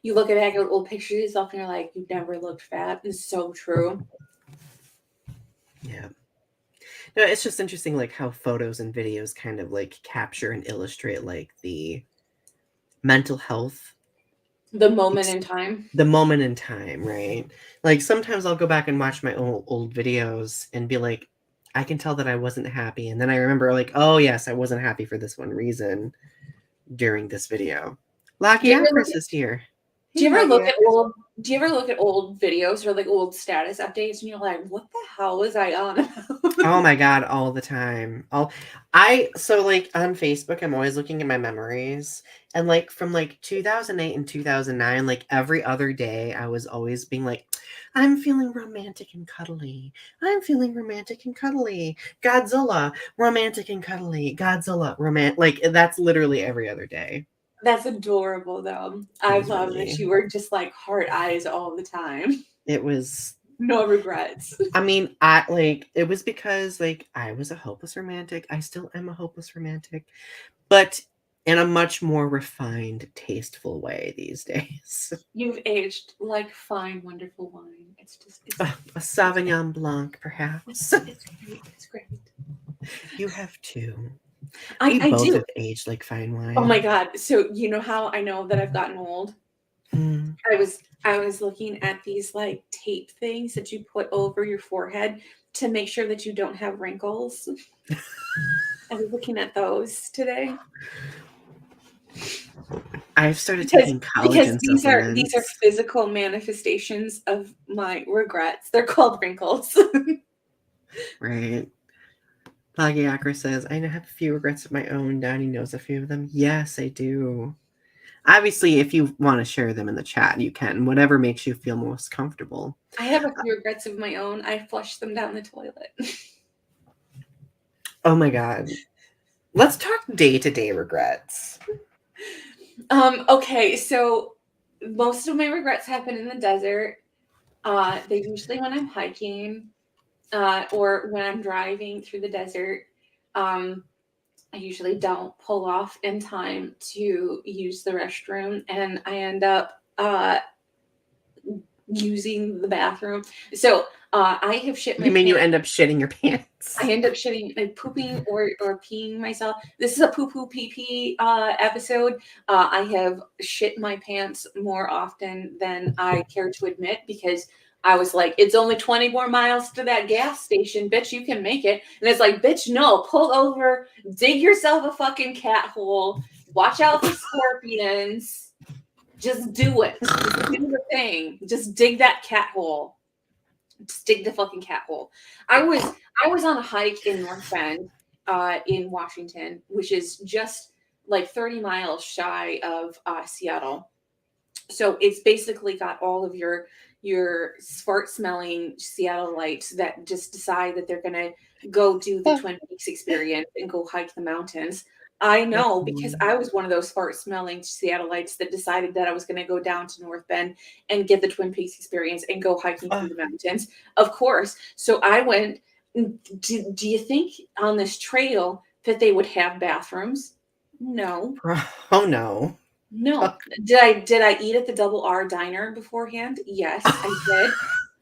you look at back at old pictures of yourself and you're like, you never looked fat. It's so true. Yeah. No, it's just interesting like how photos and videos kind of like capture and illustrate like the mental health, The moment in time. the moment in time, right? Like sometimes I'll go back and watch my old videos and be like, I can tell that I wasn't happy. And then I remember like, oh yes, I wasn't happy for this one reason during this video. Do you Lucky ever look Empress is here. Do Hey, you ever Lucky look at Empress. old do you ever look at old videos or like old status updates and you're like, what the hell was I on about? Oh my god, all the time. So like on Facebook, I'm always looking at my memories. And like from like 2008 and 2009, like every other day, I was always being like, I'm feeling romantic and cuddly. I'm feeling romantic and cuddly. Godzilla, romantic and cuddly. Godzilla, romantic. Like that's literally every other day. That's adorable though. It I was love that really, you were just like heart eyes all the time. it was No regrets. I mean, I like it was because like I was a hopeless romantic. I still am a hopeless romantic, but in a much more refined, tasteful way these days. You've aged like fine, wonderful wine. It's a Sauvignon Blanc, perhaps. it's great. It's great. You have two. I both do. have aged like fine wine. Oh my God. So you know how I know that I've gotten old? Mm. I was looking at these like tape things that you put over your forehead to make sure that you don't have wrinkles. I was looking at those today. I've started taking collagen These are supplements. physical manifestations of my regrets. They're called wrinkles. Right. Plagiacra says, I have a few regrets of my own. Donny knows a few of them. Yes, I do. Obviously, if you want to share them in the chat, you can. Whatever makes you feel most comfortable. I have a few regrets of my own. I flushed them down the toilet. Oh my God. Let's talk day-to-day regrets. Okay, so most of my regrets happen in the desert. They usually when I'm hiking, or when I'm driving through the desert. I usually don't pull off in time to use the restroom, and I end up using the bathroom. So I have shit my You mean you pants. end up shitting your pants? I end up shitting, like pooping or peeing myself. This is a poo poo pee pee episode. I have shit my pants more often than I care to admit because I was like, it's only 20 more miles to that gas station, bitch. You can make it. And it's like, bitch, no, pull over, dig yourself a fucking cat hole, watch out for scorpions. Just do it. Just do the thing. Just dig that cat hole. Just dig the fucking cat hole. I was on a hike in North Bend, in Washington, which is just like 30 miles shy of Seattle. So it's basically got all of your fart smelling Seattleites that just decide that they're gonna go do the Twin Peaks experience and go hike the mountains. I know because I was one of those fart smelling Seattleites that decided that I was going to go down to North Bend and get the Twin Peaks experience and go hiking through the mountains. Of course. So I went. Do you think on this trail that they would have bathrooms? No. Oh no. No. Did I eat at the Double R diner beforehand? Yes, I did.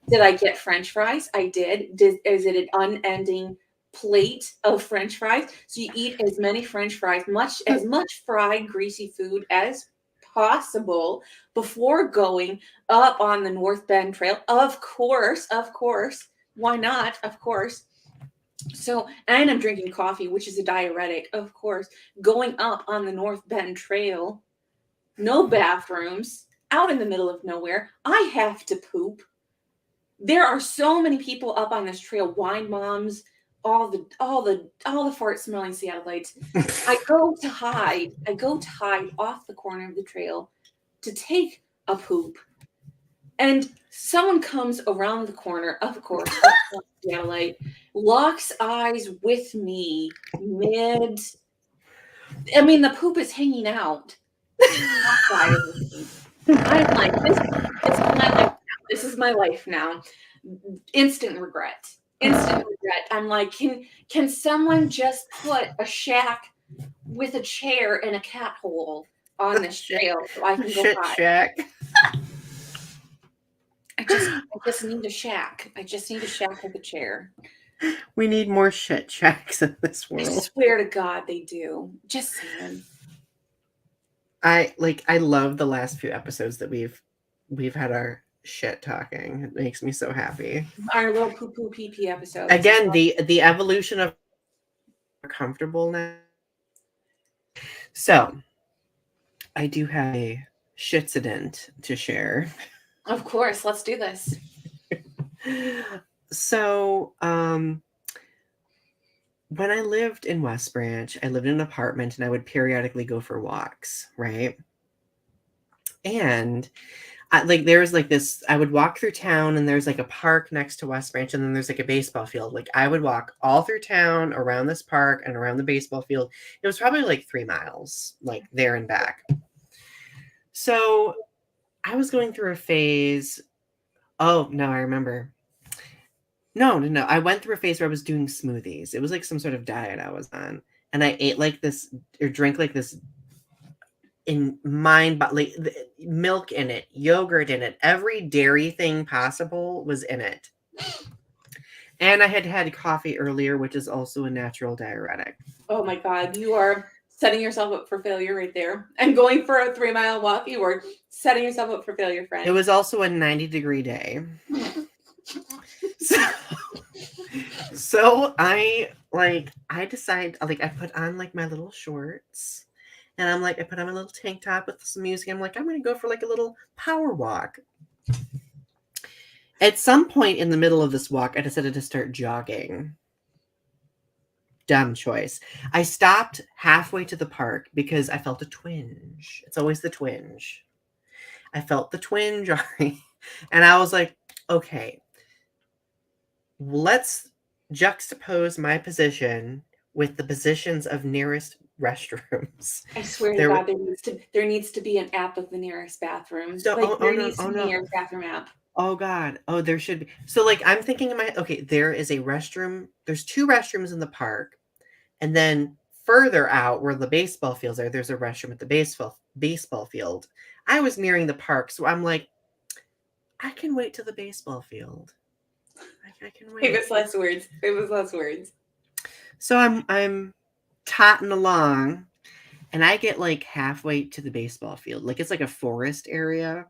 Did I get French fries? I did. Is it an unending plate of French fries? So you eat as many French fries, as much fried, greasy food as possible before going up on the North Bend Trail. Of course. Why not? Of course. So, and I'm drinking coffee, which is a diuretic, of course. Going up on the North Bend Trail, no bathrooms, out in the middle of nowhere. I have to poop. There are so many people up on this trail, wine moms, all the fart smelling Seattleites. I go to hide off the corner of the trail to take a poop. And someone comes around the corner, of course, Seattleite, locks eyes with me mid. I mean, the poop is hanging out. I'm like, this is my life now. This is my life now. Instant regret. I'm like, can someone just put a shack with a chair and a cat hole on this trail so I can go Shit hide? shack. I just need a shack. I just need a shack with a chair. We need more shit shacks in this I world. swear to God they do. Just saying. I love the last few episodes that we've had our shit talking. It makes me so happy. Our little poo poo pee pee episode. Again, the evolution of comfortable now. So I do have a shitsident to share. Of course, let's do this. So, when I lived in West Branch, I lived in an apartment and I would periodically go for walks, right? And there's like this, I would walk through town and there's like a park next to West Branch and then there's like a baseball field. Like I would walk all through town around this park and around the baseball field. It was probably like 3 miles, like there and back. So I was going through a phase. Oh, no, I remember. No. I went through a phase where I was doing smoothies. It was like some sort of diet I was on. And I ate like this or drank like this in mind, but like milk in it, yogurt in it, every dairy thing possible was in it. And I had had coffee earlier, which is also a natural diuretic. Oh my God, you are setting yourself up for failure right there. And going for a 3-mile walk, you were setting yourself up for failure, friend. It was also a 90-degree day. So I decide, like, I put on like my little shorts, and I'm like, I put on my little tank top with some music. I'm like, I'm gonna go for like a little power walk. At some point in the middle of this walk, I decided to start jogging. Dumb choice. I stopped halfway to the park because I felt a twinge. It's always the twinge. I felt the twinge, Ari. And I was like, okay, let's juxtapose my position with the positions of nearest restrooms. I swear to God, there needs to be an app of the nearest bathroom. So, like there needs to be a nearest bathroom app. Oh God. Oh, there should be. So like I'm thinking in my, okay, there is a restroom. There's 2 restrooms in the park. And then further out where the baseball fields are, there's a restroom at the baseball field. I was nearing the park, so I'm like, I can wait to the baseball field. I can wait. Famous last words. Famous last words. So I'm totting along, and I get like halfway to the baseball field. Like it's like a forest area,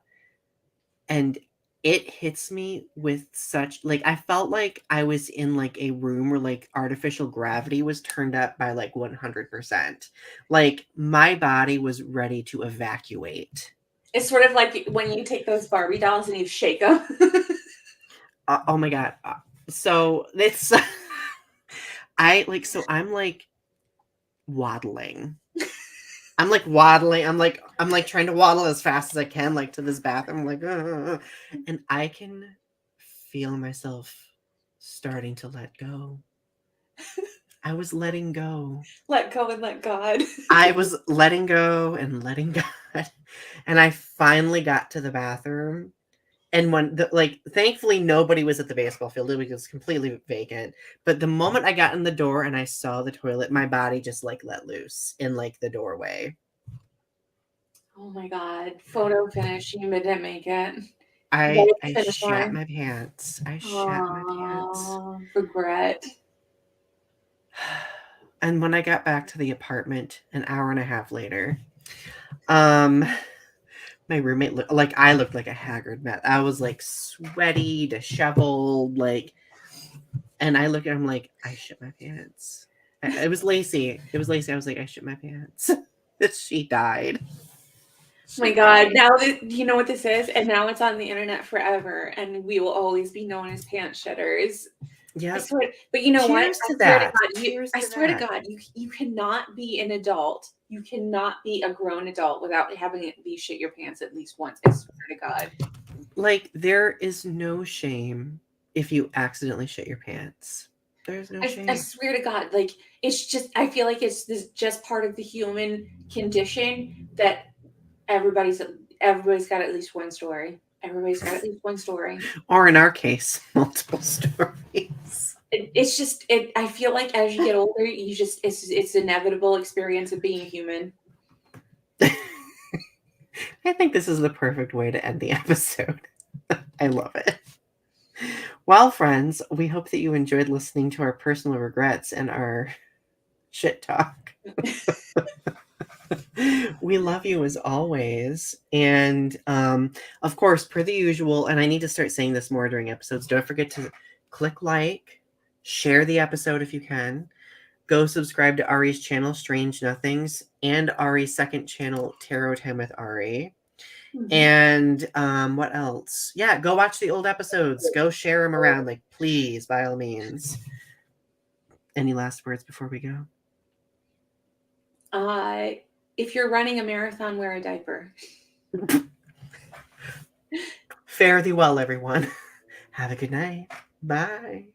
and it hits me with such, like, I felt like I was in like a room where like artificial gravity was turned up by like 100%. Like my body was ready to evacuate. It's sort of like when you take those Barbie dolls and you shake them. Oh my God. So it's, I'm like waddling. I'm like waddling. I'm like trying to waddle as fast as I can, like to this bathroom. I'm like, and I can feel myself starting to let go. I was letting go. Let go and let God. I was letting go and letting God. And I finally got to the bathroom. And when thankfully nobody was at the baseball field. It was completely vacant. But the moment I got in the door and I saw the toilet, my body just like let loose in like the doorway. Oh my God. Photo finish. You didn't make it. I shat my pants. I shat my pants. Regret. And when I got back to the apartment an hour and a half later, my roommate looked like a haggard mess. I was like sweaty, disheveled, like, and I look at him like, I shit my pants. It was Lacey. I was like, I shit my pants. She died. Oh my God. Now that you know what this is, and now it's on the internet forever, and we will always be known as pants shitters. Yeah. But you know what? I swear to God, you cannot be an adult. You cannot be a grown adult without having it be shit your pants at least once. I swear to God. Like, there is no shame if you accidentally shit your pants. There's no shame. I swear to God, like, it's just, I feel like it's just part of the human condition that everybody's got at least one story. Everybody's got at least one story. Or in our case, multiple stories. It's just, I feel like as you get older, it's inevitable experience of being human. I think this is the perfect way to end the episode. I love it. Well, friends, we hope that you enjoyed listening to our personal regrets and our shit talk. We love you as always. And of course, per the usual, and I need to start saying this more during episodes, don't forget to click like, share the episode if you can. Go subscribe to Ari's channel, Strange Nothings, and Ari's second channel, Tarot Time with Ari. Mm-hmm. And what else? Yeah, go watch the old episodes. Go share them around, like, please, by all means. Any last words before we go? If you're running a marathon, wear a diaper. Fare thee well, everyone. Have a good night. Bye.